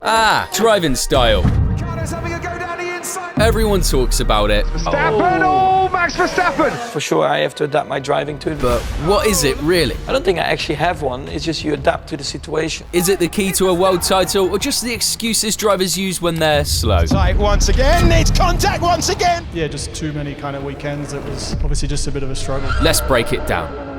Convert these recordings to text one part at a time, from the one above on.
Driving style. Everyone talks about it. Verstappen! Oh, Max Verstappen! For sure, I have to adapt my driving to it. But what is it really? I don't think I actually have one. It's just you adapt to the situation. Is it the key to a world title, or just the excuses drivers use when they're slow? Tight once again. It's contact once again. Yeah, just too many kind of weekends. It was obviously just a bit of a struggle. Let's break it down.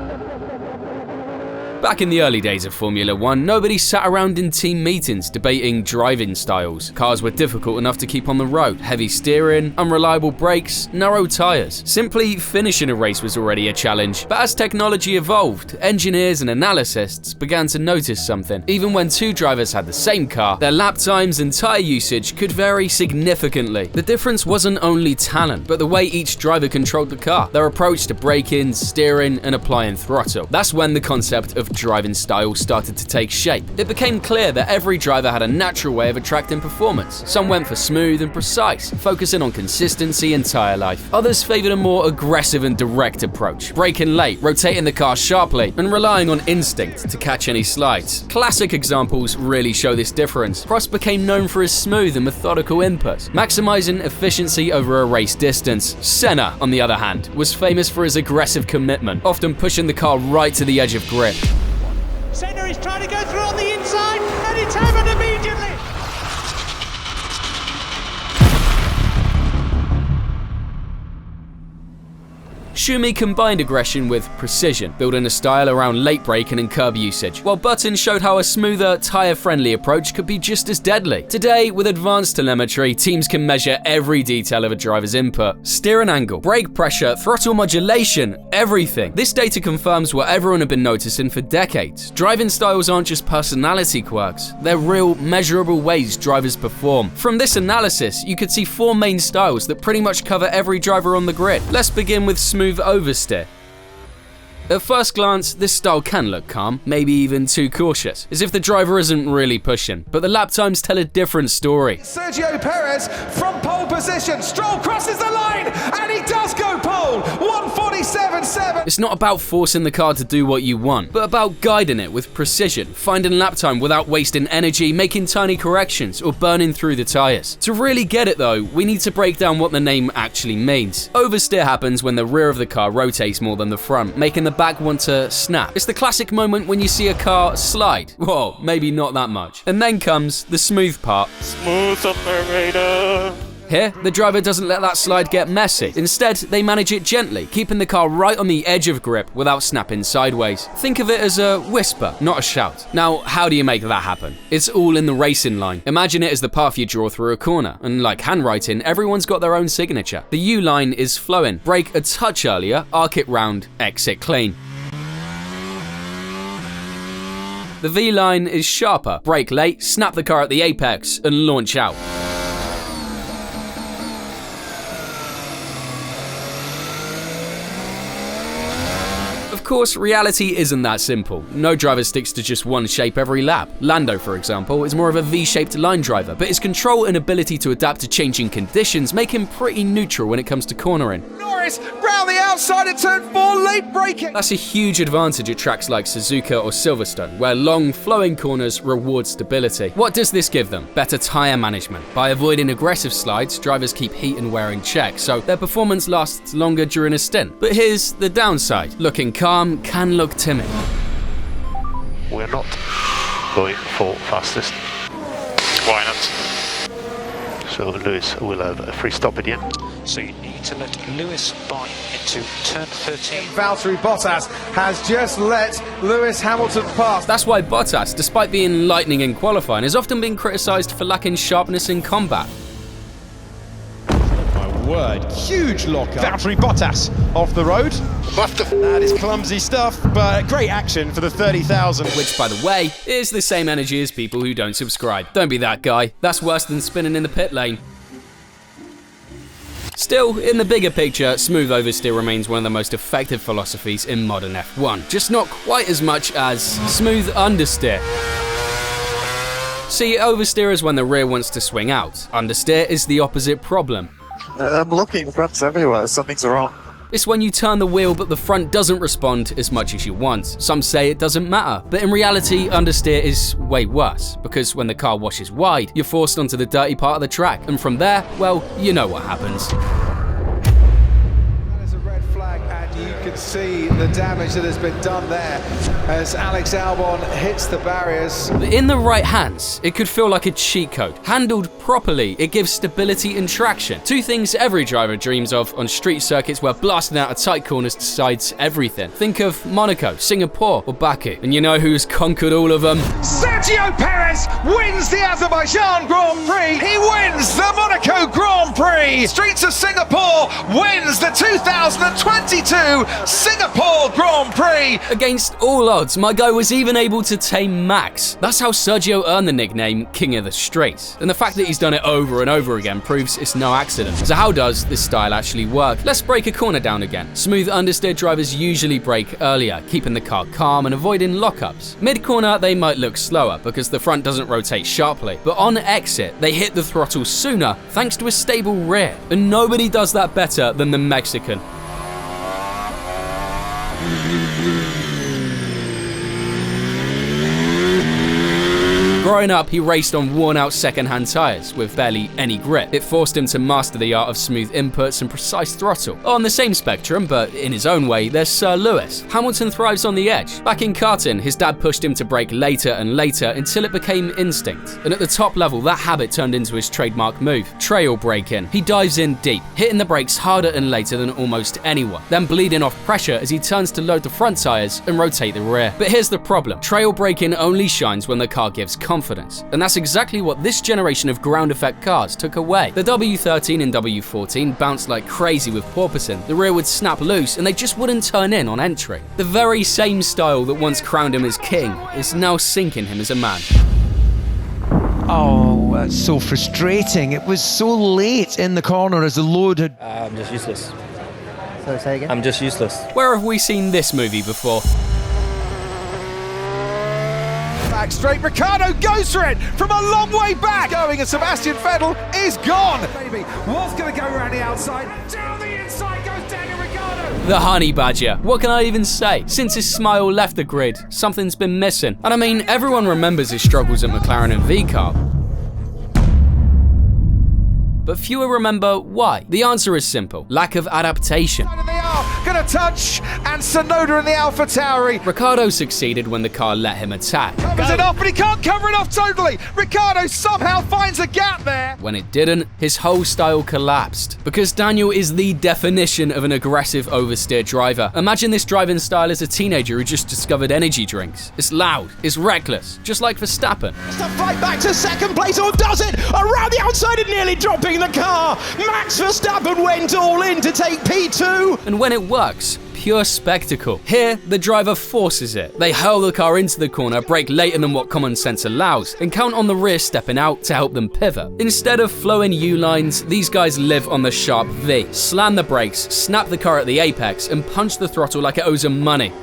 Back in the early days of Formula 1, nobody sat around in team meetings debating driving styles. Cars were difficult enough to keep on the road. Heavy steering, unreliable brakes, narrow tyres. Simply finishing a race was already a challenge. But as technology evolved, engineers and analysts began to notice something. Even when two drivers had the same car, their lap times and tyre usage could vary significantly. The difference wasn't only talent, but the way each driver controlled the car, their approach to braking, steering, and applying throttle. That's when the concept of driving style started to take shape. It became clear that every driver had a natural way of attracting performance. Some went for smooth and precise, focusing on consistency and tyre life. Others favoured a more aggressive and direct approach, braking late, rotating the car sharply, and relying on instinct to catch any slides. Classic examples really show this difference. Prost became known for his smooth and methodical inputs, maximising efficiency over a race distance. Senna, on the other hand, was famous for his aggressive commitment, often pushing the car right to the edge of grip. Senna is trying to go through on the inside, and it's happened immediately. Schumi combined aggression with precision, building a style around late braking and curb usage, while Button showed how a smoother, tyre-friendly approach could be just as deadly. Today, with advanced telemetry, teams can measure every detail of a driver's input. Steering angle, brake pressure, throttle modulation, everything. This data confirms what everyone had been noticing for decades. Driving styles aren't just personality quirks, they're real, measurable ways drivers perform. From this analysis, you could see four main styles that pretty much cover every driver on the grid. Let's begin with smooth oversteer. At first glance, this style can look calm, maybe even too cautious, as if the driver isn't really pushing, but the lap times tell a different story. Sergio Perez from pole position, Stroll crosses the line, and he does go pole, 1:47.7. It's not about forcing the car to do what you want, but about guiding it with precision, finding lap time without wasting energy, making tiny corrections, or burning through the tyres. To really get it though, we need to break down what the name actually means. Oversteer happens when the rear of the car rotates more than the front, making the back want to snap. It's the classic moment when you see a car slide. Whoa, maybe not that much. And then comes the smooth part. Smooth operator. Here, the driver doesn't let that slide get messy. Instead, they manage it gently, keeping the car right on the edge of grip without snapping sideways. Think of it as a whisper, not a shout. Now, how do you make that happen? It's all in the racing line. Imagine it as the path you draw through a corner, and like handwriting, everyone's got their own signature. The U line is flowing. Brake a touch earlier, arc it round, exit clean. The V line is sharper. Brake late, snap the car at the apex, and launch out. Of course, reality isn't that simple. No driver sticks to just one shape every lap. Lando, for example, is more of a V-shaped line driver, but his control and ability to adapt to changing conditions make him pretty neutral when it comes to cornering. Norris round the outside at turn 4, late braking. That's a huge advantage at tracks like Suzuka or Silverstone, where long, flowing corners reward stability. What does this give them? Better tyre management. By avoiding aggressive slides, drivers keep heat and wear in check, so their performance lasts longer during a stint. But here's the downside. Looking calm can look timid. We're not going for fastest. Why not? So Lewis will have a free stop at the end. So you need to let Lewis buy into turn 13. Valtteri Bottas has just let Lewis Hamilton pass. That's why Bottas, despite being lightning in qualifying, has often been criticised for lacking sharpness in combat. Word, huge lockup. Valtteri Bottas off the road. That is clumsy stuff, but great action for the 30,000. Which, by the way, is the same energy as people who don't subscribe. Don't be that guy. That's worse than spinning in the pit lane. Still, in the bigger picture, smooth oversteer remains one of the most effective philosophies in modern F1, just not quite as much as smooth understeer. See, oversteer is when the rear wants to swing out. Understeer is the opposite problem. I'm looking, fronts everywhere, something's wrong. It's when you turn the wheel but the front doesn't respond as much as you want. Some say it doesn't matter, but in reality, understeer is way worse, because when the car washes wide, you're forced onto the dirty part of the track, and from there, well, you know what happens. That is a red flag, and you can see the damage that has been done there as Alex Albon hits the barriers. In the right hands, it could feel like a cheat code. Handled properly, it gives stability and traction. Two things every driver dreams of on street circuits where blasting out of tight corners decides everything. Think of Monaco, Singapore, or Baku. And you know who's conquered all of them? Sergio Perez wins the Azerbaijan Grand Prix. He wins the Monaco Grand Prix. Streets of Singapore wins the 2022 Singapore Grand Prix. Against all odds, my guy was even able to tame Max. That's how Sergio earned the nickname King of the Streets. And the fact that he's done it over and over again proves it's no accident. So how does this style actually work? Let's break a corner down again. Smooth understeer drivers usually brake earlier, keeping the car calm and avoiding lockups. Mid-corner, they might look slower because the front doesn't rotate sharply, but on exit, they hit the throttle sooner thanks to a stable rear. And nobody does that better than the Mexican. Growing up, he raced on worn-out second-hand tyres with barely any grip. It forced him to master the art of smooth inputs and precise throttle. On the same spectrum, but in his own way, there's Sir Lewis. Hamilton thrives on the edge. Back in karting, his dad pushed him to brake later and later until it became instinct. And at the top level, that habit turned into his trademark move, trail braking. He dives in deep, hitting the brakes harder and later than almost anyone, then bleeding off pressure as he turns to load the front tyres and rotate the rear. But here's the problem. Trail braking only shines when the car gives confidence, and that's exactly what this generation of ground effect cars took away. The W13 and W14 bounced like crazy with porpoising, the rear would snap loose and they just wouldn't turn in on entry. The very same style that once crowned him as king is now sinking him as a man. Oh, that's so frustrating. It was so late in the corner as the load had... I'm just useless. So say again? I'm just useless. Where have we seen this movie before? Back straight, Ricciardo goes for it from a long way back. Going, and Sebastian Vettel is gone. Maybe was going to go around the outside. Down the inside goes Daniel Ricciardo. The honey badger. What can I even say? Since his smile left the grid, something's been missing. And I mean, everyone remembers his struggles at McLaren and V-Car. But fewer remember why. The answer is simple: lack of adaptation. They are going to touch, and Tsunoda in the AlphaTauri. Ricciardo succeeded when the car let him attack. Covers it off, but he can't cover it off totally. Ricciardo somehow finds a gap there. When it didn't, his whole style collapsed. Because Daniel is the definition of an aggressive oversteer driver. Imagine this driving style as a teenager who just discovered energy drinks. It's loud, it's reckless, just like Verstappen. It's the fight back to second place, or does it? Around the outside and nearly dropping the car. Max Verstappen went all in to take P2. And when it works, pure spectacle. Here, the driver forces it. They hurl the car into the corner, brake later than what common sense allows, and count on the rear stepping out to help them pivot. Instead of flowing U-lines, these guys live on the sharp V. Slam the brakes, snap the car at the apex, and punch the throttle like it owes them money.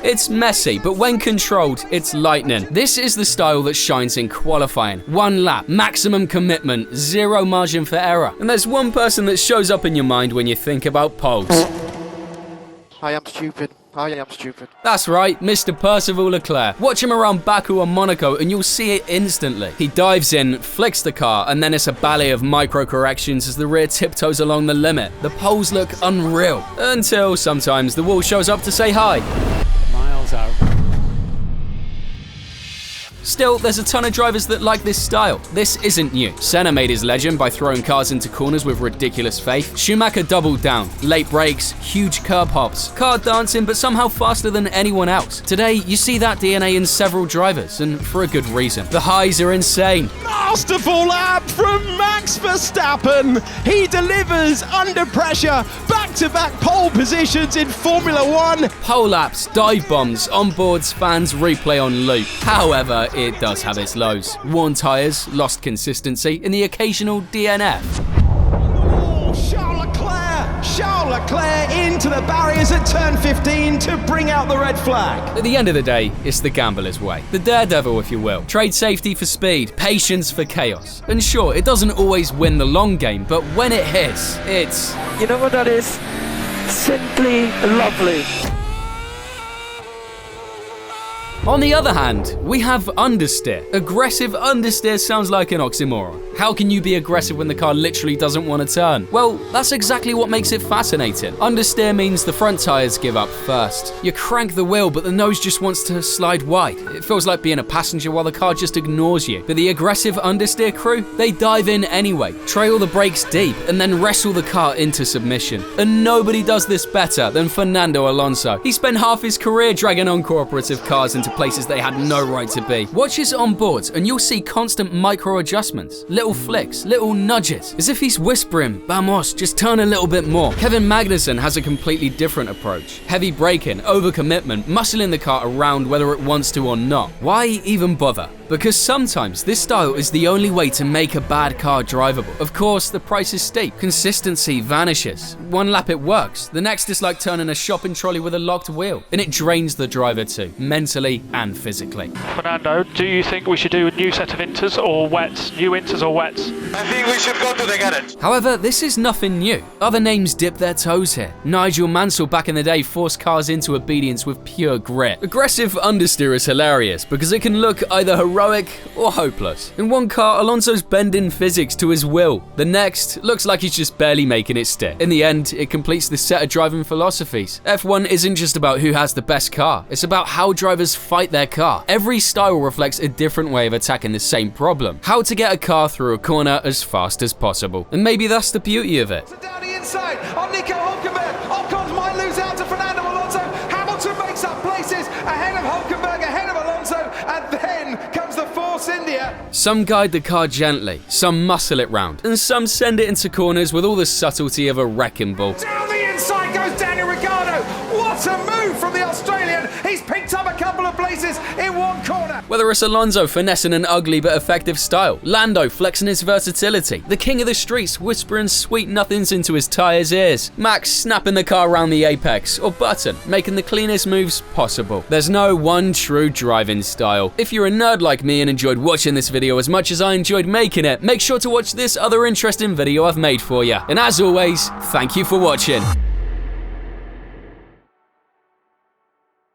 It's messy, but when controlled, it's lightning. This is the style that shines in qualifying. One lap, maximum commitment, zero margin for error. And there's one person that shows up in your mind when you think about poles. I am stupid. I am stupid. That's right, Mr. Percival Leclerc. Watch him around Baku or Monaco and you'll see it instantly. He dives in, flicks the car, and then it's a ballet of micro corrections as the rear tiptoes along the limit. The poles look unreal. Until sometimes the wall shows up to say hi. Out. Still, there's a ton of drivers that like this style. This isn't new. Senna made his legend by throwing cars into corners with ridiculous faith. Schumacher doubled down. Late brakes, huge curb hops. Car dancing, but somehow faster than anyone else. Today, you see that DNA in several drivers, and for a good reason. The highs are insane. Masterful lap from Max Verstappen. He delivers under pressure. Back-to-back pole positions in Formula One. Pole laps, dive bombs, onboards, fans replay on loop. However, it does have its lows. Worn tyres, lost consistency, and the occasional DNF. Charles Leclerc into into the barriers at turn 15 to bring out the red flag. At the end of the day, it's the gambler's way. The daredevil, if you will. Trade safety for speed, patience for chaos. And sure, it doesn't always win the long game, but when it hits, it's... You know what that is? Simply lovely. On the other hand, we have understeer. Aggressive understeer sounds like an oxymoron. How can you be aggressive when the car literally doesn't want to turn? Well, that's exactly what makes it fascinating. Understeer means the front tires give up first. You crank the wheel, but the nose just wants to slide wide. It feels like being a passenger while the car just ignores you. But the aggressive understeer crew, they dive in anyway, trail the brakes deep, and then wrestle the car into submission. And nobody does this better than Fernando Alonso. He spent half his career dragging uncooperative cars into places they had no right to be. Watch his onboards and you'll see constant micro adjustments, little flicks, little nudges, as if he's whispering, "Vamos, just turn a little bit more." Kevin Magnussen has a completely different approach. Heavy braking, overcommitment, muscling the car around whether it wants to or not. Why even bother? Because sometimes this style is the only way to make a bad car drivable. Of course, the price is steep. Consistency vanishes. One lap it works, the next is like turning a shopping trolley with a locked wheel, and it drains the driver too, mentally and physically. Fernando, do you think we should do a new set of inters or wets? New inters or wets? I think we should go to the garage. However, this is nothing new. Other names dip their toes here. Nigel Mansell back in the day forced cars into obedience with pure grit. Aggressive understeer is hilarious because it can look either heroic or hopeless. In one car, Alonso's bending physics to his will. The next looks like he's just barely making it stick. In the end, it completes this set of driving philosophies. F1 isn't just about who has the best car. It's about how drivers fight their car. Every style reflects a different way of attacking the same problem. How to get a car through a corner as fast as possible. And maybe that's the beauty of it. Down the inside on Nico Hulkenberg. Ocon might lose out to Fernando Alonso. Hamilton makes up places ahead of Hulkenberg, ahead of Alonso, and then comes the Force India. Some guide the car gently, some muscle it round, and some send it into corners with all the subtlety of a wrecking ball. Down the inside goes Daniel Ricciardo. What a move from the Australian. He's picked up a couple of places in one corner. Whether it's Alonso finessing an ugly but effective style, Lando flexing his versatility, the king of the streets whispering sweet nothings into his tyres' ears, Max snapping the car around the apex, or Button making the cleanest moves possible. There's no one true driving style. If you're a nerd like me and enjoyed watching this video as much as I enjoyed making it, make sure to watch this other interesting video I've made for you. And as always, thank you for watching.